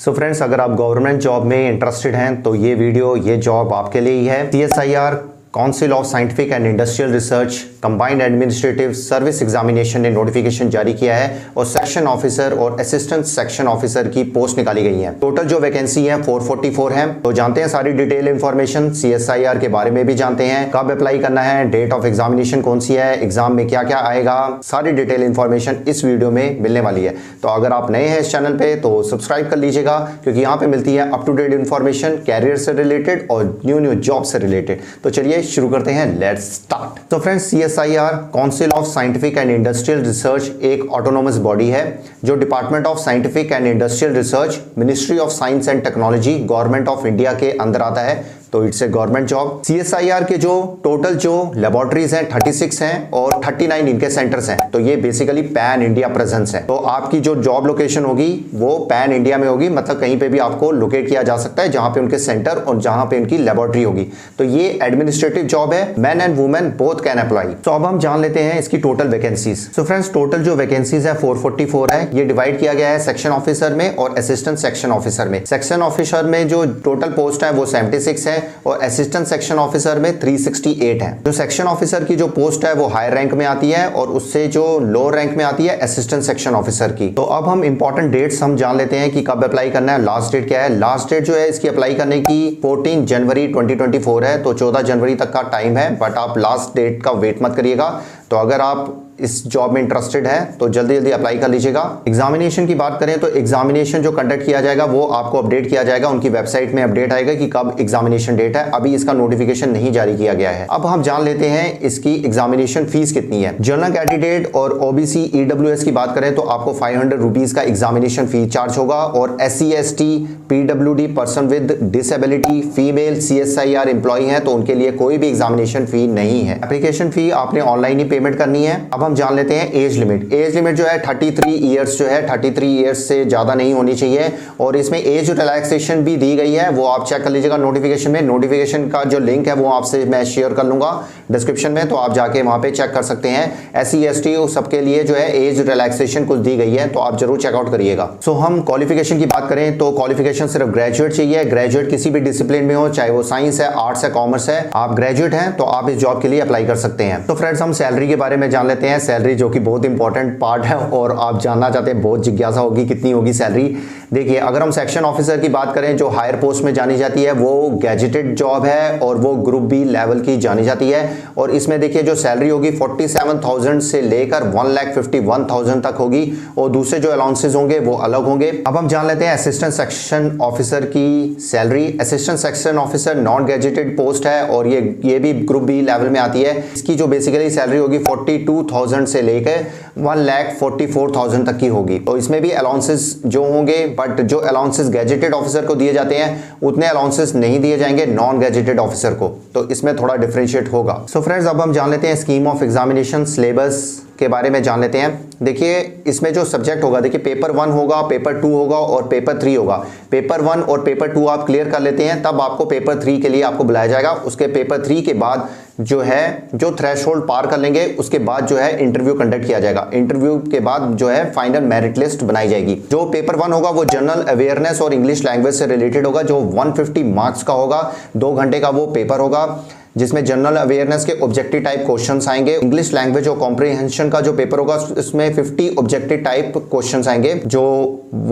So friends, अगर आप government job में इंटरेस्टेड हैं तो ये जॉब आपके लिए ही है। CSIR council of scientific and industrial research combined administrative service examination ने नोटिफिकेशन जारी किया है और सेक्शन ऑफिसर और असिस्टेंट सेक्शन ऑफिसर की पोस्ट निकाली गई है। टोटल जो वैकेंसी है 444 है। तो जानते हैं सारी डिटेल इंफॉर्मेशन CSIR के बारे में भी जानते हैं, कब अप्लाई करना है, डेट ऑफ एग्जामिनेशन कौन सी है, एग्जाम में क्या क्या आएगा, सारी डिटेल इंफॉर्मेशन इस वीडियो में मिलने वाली है। तो अगर आप नए हैं इस चैनल पे तो सब्सक्राइब कर लीजिएगा, क्योंकि यहाँ पे मिलती है up to date information career से रिलेटेड और न्यू जॉब से रिलेटेड। तो चलिए शुरू करते हैं, लेट्स स्टार्ट। तो friends, CSIR council of scientific and industrial research एक ऑटोनोमस बॉडी है जो department of scientific and industrial research, ministry of science and technology, government of India के अंदर आता है। तो it's a government job. CSIR के जो टोटल जो लेबोरेटरीज हैं 36 हैं और 39 इनके सेंटर्स हैं। तो ये बेसिकली पैन इंडिया प्रेजेंस है। तो आपकी जो जॉब लोकेशन होगी वो पैन इंडिया में होगी, मतलब कहीं पे भी आपको लोकेट किया जा सकता है जहां पे उनके सेंटर और जहां पे उनकी लेबोरेटरी होगी। तो ये एडमिनिस्ट्रेटिव जॉब है, man and women both can apply. तो अब हम जान लेते हैं इसकी total vacancies. So friends, total जो वैकेंसीज है 444 है। ये डिवाइड किया गया है सेक्शन ऑफिसर में और असिस्टेंट सेक्शन ऑफिसर में। सेक्शन ऑफिसर में जो टोटल पोस्ट है वो 76 है और असिस्टेंट सेक्शन ऑफिसर में 368 है। जो सेक्शन ऑफिसर की जो पोस्ट है वो हायर रैंक में आती है और उससे जो लोअर रैंक में आती है असिस्टेंट सेक्शन ऑफिसर की। तो अब हम इंपॉर्टेंट डेट्स हम जान लेते हैं कि कब अप्लाई करना है, लास्ट डेट क्या है। लास्ट डेट जो है इसकी अप्लाई करने की 14 जनवरी 2024 है। तो 14 जनवरी तक का टाइम है, बट आप लास्ट डेट का वेट मत करिएगा। तो अगर आप इस जॉब में इंटरेस्टेड है तो जल्दी जल्दी अप्लाई कर लीजिएगा। एग्जामिनेशन की बात करें तो एग्जामिनेशन जो कंडक्ट किया जाएगा वो आपको अपडेट किया जाएगा, उनकी वेबसाइट में अपडेट आएगा कि कब एग्जामिनेशन डेट है। अभी इसका नोटिफिकेशन नहीं जारी किया गया है। अब हम जान लेते हैं इसकी एग्जामिनेशन फीस कितनी है। जनरल कैंडिडेट और OBC EWS की बात करें तो आपको 500 रुपीज का एग्जामिनेशन फी चार्ज होगा और SC ST PWD person with disability female CSIR employ है तो उनके लिए कोई भी एग्जामिनेशन फी नहीं है। एप्लीकेशन फी आपने ऑनलाइन ही पेमेंट करनी है। अब हम जान लेते हैं एज लिमिट। एज लिमिट जो है 33 ईयर्स जो है 33 ईयर्स से ज्यादा नहीं होनी चाहिए और इसमें एज रिलैक्सेशन भी दी गई है, वो आप चेक कर लीजिएगा नोटिफिकेशन में। नोटिफिकेशन का जो लिंक है वो आपसे मैं शेयर कर लूंगा डिस्क्रिप्शन में, तो आप जाके वहां पे चेक कर सकते हैं। SC ST सबके लिए जो है एज रिलैक्सेशन कुछ दी गई है, तो आप जरूर चेकआउट करिएगा। सो हम क्वालिफिकेशन की बात करें तो क्वालिफिकेशन सिर्फ ग्रेजुएट चाहिए। ग्रेजुएट किसी भी डिसिप्लिन में हो, चाहे वो साइंस है, आर्ट्स है, कॉमर्स है, आप ग्रेजुएट हैं तो आप इस जॉब के लिए अप्लाई कर सकते हैं। तो फ्रेंड्स, हम सैलरी के बारे में जान लेते हैं। सैलरी जो कि बहुत इंपॉर्टेंट पार्ट है और आप जानना चाहते हैं, बहुत जिज्ञासा होगी कितनी होगी सैलरी। देखिए, अगर हम सेक्शन ऑफिसर की बात करें जो हायर पोस्ट में जानी जाती है वो गैजेटेड जॉब है और वो ग्रुप बी लेवल की जानी जाती है और इसमें देखिए जो सैलरी होगी 47,000 से लेकर 1,51,000 तक होगी और दूसरे जो अलाउंसेस होंगे वो अलग होंगे। अब हम जान लेते हैं असिस्टेंट सेक्शन ऑफिसर की salary. Assistant section officer non gazetted post है और ये भी ग्रुप बी लेवल में आती है। इसकी जो बेसिकली सैलरी होगी 42,000 से लेकर 1,44,000 तक की होगी। तो इसमें भी अलाउंसेस जो होंगे, बट जो अलाउंसेस गैजेटेड ऑफिसर को दिए जाते हैं उतने अलाउंसेस नहीं दिए जाएंगे नॉन गैजेटेड ऑफिसर को, तो इसमें थोड़ा डिफरेंशिएट होगा। सो फ्रेंड्स, अब हम जान लेते हैं स्कीम ऑफ एग्जामिनेशन, सिलेबस के बारे में जान लेते हैं। देखिए, इसमें जो सब्जेक्ट होगा, देखिए पेपर 1 होगा, पेपर 2 होगा और पेपर 3 होगा। पेपर 1 और पेपर 2 आप क्लियर कर लेते हैं, तब आपको पेपर 3 के लिए आपको बुलाया जाएगा। उसके पेपर 3 के बाद जो है जो थ्रेशोल्ड पार कर लेंगे उसके बाद जो है इंटरव्यू कंडक्ट किया जाएगा। इंटरव्यू के बाद जो है फाइनल मेरिट लिस्ट बनाई जाएगी। जो पेपर 1 होगा वो जनरल अवेयरनेस और इंग्लिश लैंग्वेज से रिलेटेड होगा, जो 150 मार्क्स का होगा। 2 घंटे का वो पेपर होगा जिसमें जनरल अवेयरनेस के ऑब्जेक्टिव टाइप क्वेश्चंस आएंगे। इंग्लिश लैंग्वेज और कॉम्प्रिहेंशन का जो पेपर होगा इसमें 50 ऑब्जेक्टिव टाइप क्वेश्चंस आएंगे जो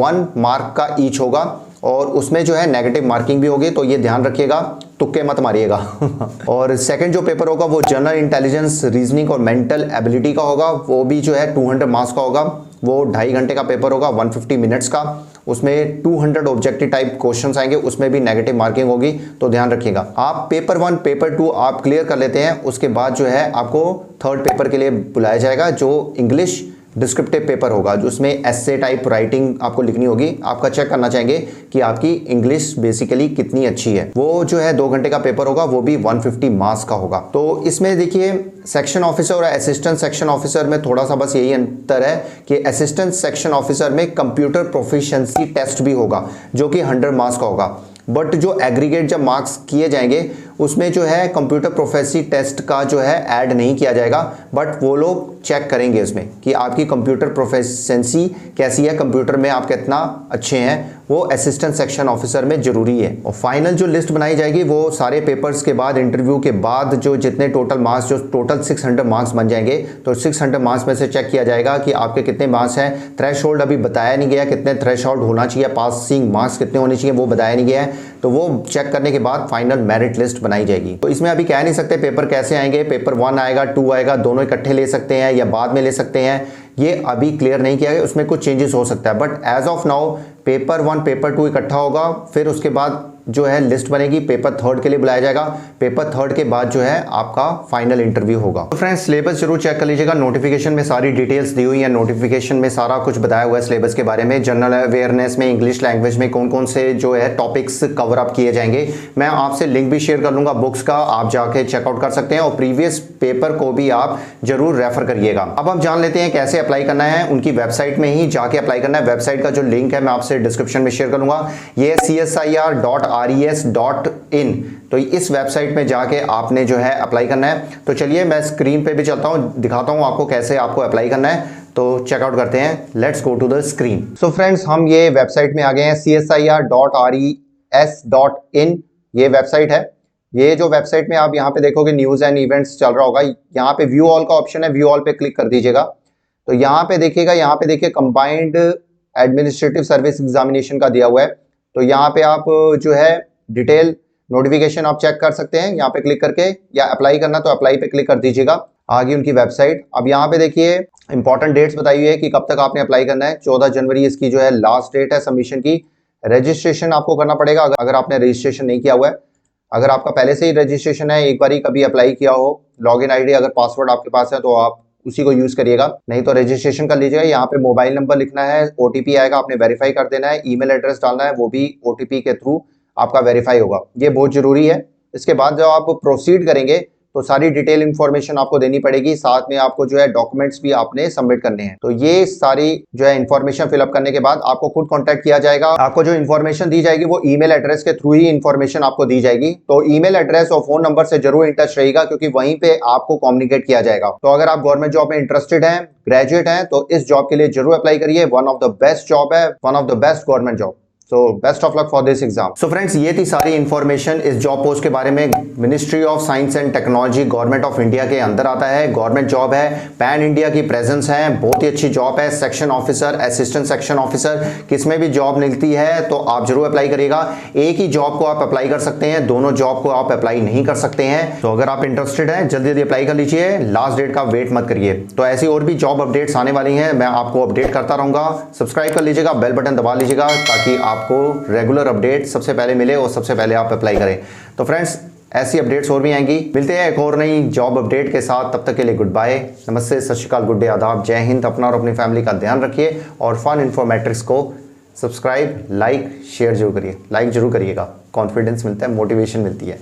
1 मार्क का ईच होगा और उसमें जो है नेगेटिव मार्किंग भी होगी, तो ये ध्यान रखिएगा, तुक्के मत मारिएगा। और सेकंड जो पेपर होगा वो जनरल इंटेलिजेंस, रीजनिंग और मेंटल एबिलिटी का होगा, वो भी जो है 200 मार्क्स का होगा। वो 2.5 घंटे का पेपर होगा, 150 मिनट्स का। उसमें 200 ऑब्जेक्टिव टाइप क्वेश्चंस आएंगे, उसमें भी नेगेटिव मार्किंग होगी, तो ध्यान रखिएगा। आप पेपर 1 पेपर 2 आप क्लियर कर लेते हैं, उसके बाद जो है आपको थर्ड पेपर के लिए बुलाया जाएगा जो इंग्लिश डिस्क्रिप्टिव पेपर होगा, जो उसमें एसे टाइप राइटिंग आपको लिखनी होगी। आपका चेक करना चाहेंगे कि आपकी इंग्लिश बेसिकली कितनी अच्छी है। वो जो है 2 घंटे का पेपर होगा, वो भी 150 मार्क्स का होगा। तो इसमें देखिए सेक्शन ऑफिसर और असिस्टेंट सेक्शन ऑफिसर में थोड़ा सा बस यही अंतर है कि असिस्टेंट सेक्शन ऑफिसर में कंप्यूटर प्रोफिशिएंसी टेस्ट भी होगा जो कि 100 मार्क्स का होगा, बट जो एग्रीगेट जब मार्क्स किए जाएंगे उसमें जो है कंप्यूटर प्रोफेसी टेस्ट का जो है ऐड नहीं किया जाएगा, बट वो लोग चेक करेंगे उसमें कि आपकी कंप्यूटर प्रोफेशंसी कैसी है, कंप्यूटर में आप कितना अच्छे हैं, वो असिस्टेंट सेक्शन ऑफिसर में जरूरी है। और फाइनल जो लिस्ट बनाई जाएगी वो सारे पेपर्स के बाद, इंटरव्यू के बाद जो जितने टोटल मार्क्स, जो टोटल 600 मार्क्स बन जाएंगे, तो 600 मार्क्स में से चेक किया जाएगा कि आपके कितने मार्क्स हैं। थ्रेशोल्ड अभी बताया नहीं गया कितने थ्रेशोल्ड होना चाहिए, पासिंग मार्क्स कितने होने चाहिए वो बताया नहीं गया है, तो वो चेक करने के बाद फाइनल मेरिट लिस्ट बनाई जाएगी। तो इसमें अभी कह नहीं सकते पेपर कैसे आएंगे, पेपर 1 आएगा, 2 आएगा, दोनों इकट्ठे ले सकते हैं या बाद में ले सकते हैं, ये अभी क्लियर नहीं किया है, उसमें कुछ चेंजेस हो सकता है। But as of now paper 1 paper 2 इकट्ठा होगा, फिर उसके बाद जो है लिस्ट बनेगी, पेपर 3 के लिए बुलाया जाएगा, पेपर 3 के बाद जो है आपका फाइनल इंटरव्यू होगा। तो फ्रेंड्स सिलेबस जरूर चेक कर लीजिएगा, नोटिफिकेशन में सारी डिटेल्स दी हुई है, नोटिफिकेशन में सारा कुछ बताया हुआ है सिलेबस के बारे में, जनरल अवेयरनेस में, इंग्लिश लैंग्वेज में कौन कौन से जो है टॉपिक्स कवर अप किए जाएंगे। मैं आपसे लिंक भी शेयर कर लूंगा बुक्स का, आप जाके चेकआउट कर सकते हैं और प्रीवियस पेपर को भी आप जरूर रेफर करिएगा। अब हम जान लेते हैं कैसे अप्लाई करना है, उनकी वेबसाइट में ही जाके अप्लाई करना है। वेबसाइट का जो लिंक है मैं आपसे डिस्क्रिप्शन में शेयर करूंगा, ये csir.res.in, तो इस वेबसाइट में जाके आपने जो है अप्लाई करना है। तो चलिए मैं स्क्रीन पे भी चलता हूं, दिखाता हूं आपको कैसे आपको अप्लाई करना है, तो चेकआउट करते हैं। Let's go to the screen. So friends हम ये वेबसाइट में आ गए हैं, csir.res.in ये वेबसाइट है। ये जो वेबसाइट में आप यहाँ पे देखोगे न्यूज एंड इवेंट्स चल रहा होगा, यहाँ पे व्यू ऑल का ऑप्शन है, व्यू ऑल पे क्लिक कर दीजिएगा। तो यहाँ पे देखिएगा, यहाँ पे देखिए कंबाइंड एडमिनिस्ट्रेटिव सर्विस एग्जामिनेशन का दिया हुआ है। तो यहाँ पे आप जो है डिटेल नोटिफिकेशन आप चेक कर सकते हैं यहाँ पे क्लिक करके, या अप्लाई करना तो अप्लाई पे क्लिक कर दीजिएगा। आगे उनकी वेबसाइट, अब यहाँ पे देखिए इंपॉर्टेंट डेट्स बताई हुई है कि कब तक आपने अप्लाई करना है। 14 जनवरी इसकी जो है लास्ट डेट है सबमिशन की। रजिस्ट्रेशन आपको करना पड़ेगा अगर आपने रजिस्ट्रेशन नहीं किया हुआ है। अगर आपका पहले से ही रजिस्ट्रेशन है, एक बार ही कभी अप्लाई किया हो, लॉगिन आईडी अगर पासवर्ड आपके पास है तो आप उसी को यूज करिएगा, नहीं तो रजिस्ट्रेशन कर लीजिएगा। यहाँ पे मोबाइल नंबर लिखना है, ओटीपी आएगा, आपने वेरीफाई कर देना है, ईमेल एड्रेस डालना है, वो भी ओटीपी के थ्रू आपका वेरीफाई होगा, ये बहुत जरूरी है। इसके बाद जब आप प्रोसीड करेंगे तो सारी डिटेल इंफॉर्मेशन आपको देनी पड़ेगी, साथ में आपको जो है डॉक्यूमेंट्स भी आपने सबमिट करने हैं। तो ये सारी जो है इंफॉर्मेशन फिलअप करने के बाद आपको खुद कांटेक्ट किया जाएगा। आपको जो इंफॉर्मेशन दी जाएगी वो ईमेल एड्रेस के थ्रू ही इंफॉर्मेशन आपको दी जाएगी। तो ईमेल एड्रेस और फोन नंबर से जरूर इन टच रहिएगा, क्योंकि वहीं पे आपको कम्युनिकेट किया जाएगा। तो अगर आप गवर्नमेंट जॉब में इंटरेस्टेड हैं, ग्रेजुएट हैं, तो इस जॉब के लिए जरूर अप्लाई करिए। One of the best job है, one of the best government job. So best of luck for this exam. So friends ये थी सारी इंफॉर्मेशन इस जॉब पोस्ट के बारे में। Ministry of science and technology government of India के अंदर आता है, गवर्नमेंट जॉब है, पैन इंडिया की प्रेजेंस है, बहुत ही अच्छी जॉब है। Section officer, assistant section officer, किसमें भी जॉब मिलती है तो आप जरूर अप्लाई करिएगा। एक ही जॉब को आप अप्लाई कर सकते हैं, दोनों जॉब को आप अप्लाई नहीं कर सकते हैं। तो अगर आप इंटरेस्टेड हैं जल्दी जल्दी अप्लाई कर लीजिए, लास्ट डेट का वेट मत करिए। तो ऐसी और भी जॉब अपडेट्स आने वाली हैं, मैं आपको अपडेट करता रहूंगा। सब्सक्राइब कर लीजिएगा, बेल बटन दबा लीजिएगा ताकि आपको रेगुलर अपडेट सबसे पहले मिले और सबसे पहले आप अप्लाई करें। तो फ्रेंड्स ऐसी अपडेट्स और भी आएंगी, मिलते हैं एक और नई जॉब अपडेट के साथ। तब तक के लिए गुड बाय, नमस्ते, सत श्री अकाल, गुड डे, आदाब, जय हिंद। अपना और अपनी फैमिली का ध्यान रखिए और फन इन्फॉर्मेटिक्स को सब्सक्राइब, लाइक, शेयर जरूर करिए। लाइक जरूर करिएगा, कॉन्फिडेंस मिलता है, मोटिवेशन मिलती है।